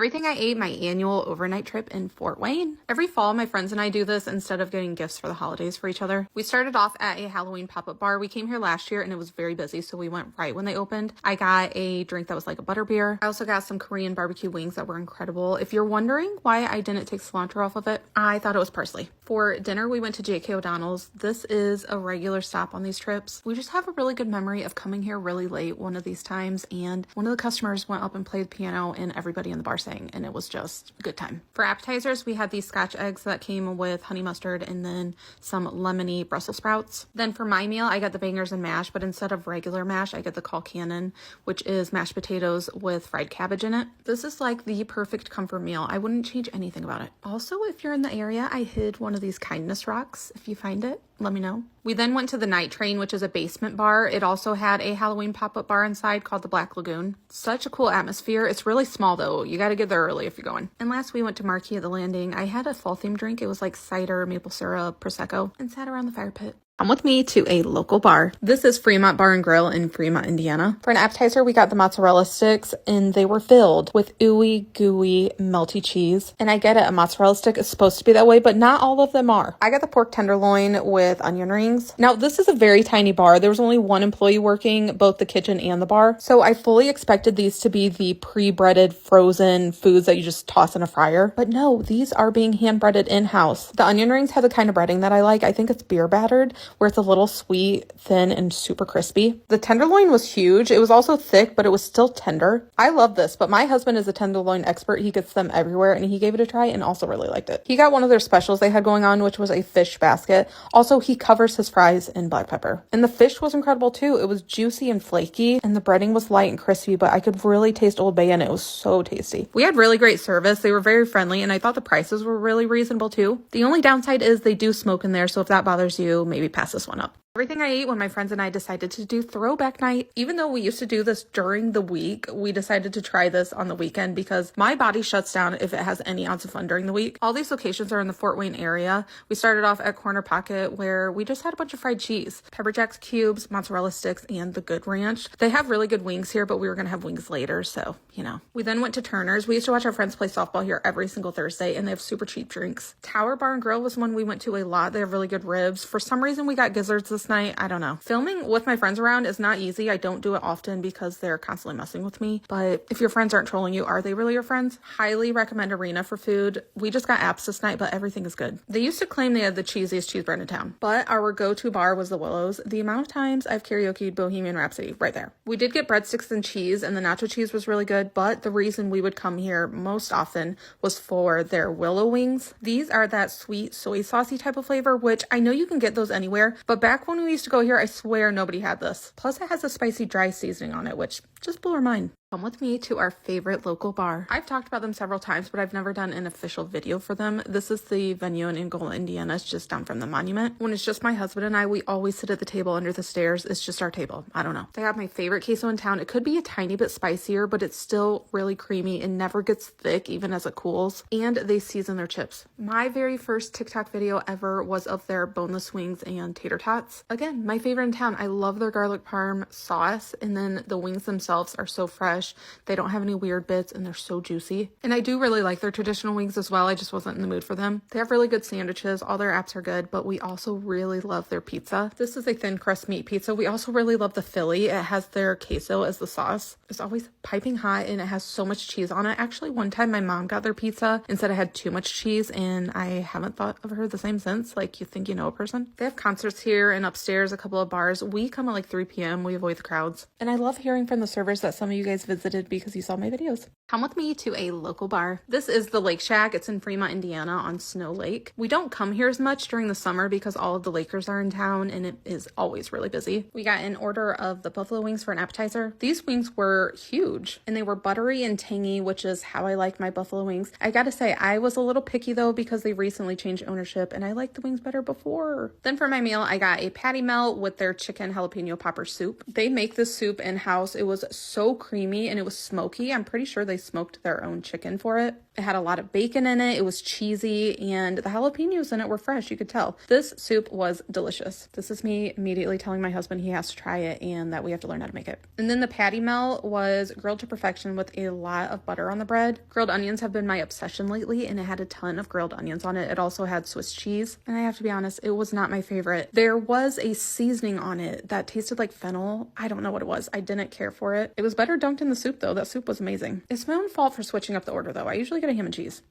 Everything I ate my annual overnight trip in Fort Wayne. Every fall, my friends and I do this instead of getting gifts for the holidays for each other. We started off at a Halloween pop-up bar. We came here last year and it was very busy, so we went right when they opened. I got a drink that was like a butterbeer. I also got some Korean barbecue wings that were incredible. If you're wondering why I didn't take cilantro off of it, I thought it was parsley. For dinner, we went to J.K. O'Donnell's. This is a regular stop on these trips. We just have a really good memory of coming here really late one of these times, and one of the customers went up and played piano and everybody in the bar sang, and it was just a good time. For appetizers, we had these Scotch eggs that came with honey mustard and then some lemony Brussels sprouts. Then for my meal, I got the bangers and mash, but instead of regular mash, I get the Cannon, which is mashed potatoes with fried cabbage in it. This is like the perfect comfort meal. I wouldn't change anything about it. Also, if you're in the area, I hid one of these kindness rocks. If you find it, let me know. We then went to the Night Train, which is a basement bar. It also had a Halloween pop-up bar inside called the Black Lagoon. Such a cool atmosphere. It's really small though. You got to get there early if you're going. And last, we went to Marquee at the Landing. I had a fall themed drink. It was like cider, maple syrup, prosecco, and sat around the fire pit. Come with me to a local bar. This is Fremont Bar and Grill in Fremont, Indiana. For an appetizer, we got the mozzarella sticks, and they were filled with ooey gooey melty cheese. And I get it, a mozzarella stick is supposed to be that way, but not all of them are. I got the pork tenderloin with onion rings. Now, this is a very tiny bar. There was only one employee working both the kitchen and the bar, so I fully expected these to be the pre-breaded frozen foods that you just toss in a fryer. But no, these are being hand-breaded in-house. The onion rings have the kind of breading that I like. I think it's beer battered, where it's a little sweet, thin, and super crispy. The tenderloin was huge. It was also thick, but it was still tender. I love this, but my husband is a tenderloin expert. He gets them everywhere, and he gave it a try and also really liked it. He got one of their specials they had going on, which was a fish basket. Also, he covers his fries in black pepper. And the fish was incredible too. It was juicy and flaky, and the breading was light and crispy, but I could really taste Old Bay in it. It was so tasty. We had really great service. They were very friendly, and I thought the prices were really reasonable too. The only downside is they do smoke in there, so if that bothers you, maybe pass this one up. Everything I ate when my friends and I decided to do throwback night. Even though we used to do this during the week, we decided to try this on the weekend because my body shuts down if it has any ounce of fun during the week. All these locations are in the Fort Wayne area. We started off at Corner Pocket where we just had a bunch of fried cheese, pepper jacks cubes, mozzarella sticks, and the Good Ranch. They have really good wings here, but we were going to have wings later, so, you know. We then went to Turner's. We used to watch our friends play softball here every single Thursday, and they have super cheap drinks. Tower Bar and Grill was one we went to a lot. They have really good ribs. For some reason, we got gizzards this night. I don't know. Filming with my friends around is not easy. I don't do it often because they're constantly messing with me. But if your friends aren't trolling you, are they really your friends? Highly recommend Arena for food. We just got apps this night, but everything is good. They used to claim they had the cheesiest cheese bread in town, but our go-to bar was the Willows. The amount of times I've karaoke'd Bohemian Rhapsody right there. We did get breadsticks and cheese, and the nacho cheese was really good, but the reason we would come here most often was for their Willow wings. These are that sweet soy saucy type of flavor, which I know you can get those anywhere, but back when we used to go here, I swear nobody had this. Plus, it has a spicy dry seasoning on it, which just blew our mind. Come with me to our favorite local bar. I've talked about them several times, but I've never done an official video for them. This is the venue in Inol, Indiana. It's just down from the monument. When it's just my husband and I, we always sit at the table under the stairs. It's just our table. I don't know. They have my favorite queso in town. It could be a tiny bit spicier, but it's still really creamy and never gets thick even as it cools. And they season their chips. My very first TikTok video ever was of their boneless wings and tater tots. Again, my favorite in town. I love their garlic parm sauce, and then the wings themselves are so fresh. They don't have any weird bits, and they're so juicy. And I do really like their traditional wings as well. I just wasn't in the mood for them. They have really good sandwiches. All their apps are good, but we also really love their pizza. This is a thin crust meat pizza. We also really love the Philly. It has their queso as the sauce. It's always piping hot, and it has so much cheese on it. Actually, one time my mom got their pizza and said it had too much cheese, and I haven't thought of her the same since. Like, you think you know a person. They have concerts here and upstairs, a couple of bars. We come at like 3 p.m. We avoid the crowds. And I love hearing from the servers that some of you guys visited because you saw my videos. Come with me to a local bar. This is the Lake Shack. It's in Fremont, Indiana on Snow Lake. We don't come here as much during the summer because all of the Lakers are in town and it is always really busy. We got an order of the buffalo wings for an appetizer. These wings were huge and they were buttery and tangy, which is how I like my buffalo wings. I gotta say, I was a little picky though because they recently changed ownership and I liked the wings better before. Then for my meal, I got a patty melt with their chicken jalapeno popper soup. They make this soup in-house. It was so creamy yummy and it was smoky. I'm pretty sure they smoked their own chicken for it. It had a lot of bacon in it. It was cheesy and the jalapenos in it were fresh. You could tell. This soup was delicious. This is me immediately telling my husband he has to try it and that we have to learn how to make it. And then the patty melt was grilled to perfection with a lot of butter on the bread. Grilled onions have been my obsession lately and it had a ton of grilled onions on it. It also had Swiss cheese. And I have to be honest, it was not my favorite. There was a seasoning on it that tasted like fennel. I don't know what it was. I didn't care for it. It was better dunked in the soup though. That soup was amazing. It's my own fault for switching up the order though. I usually get a ham and cheese.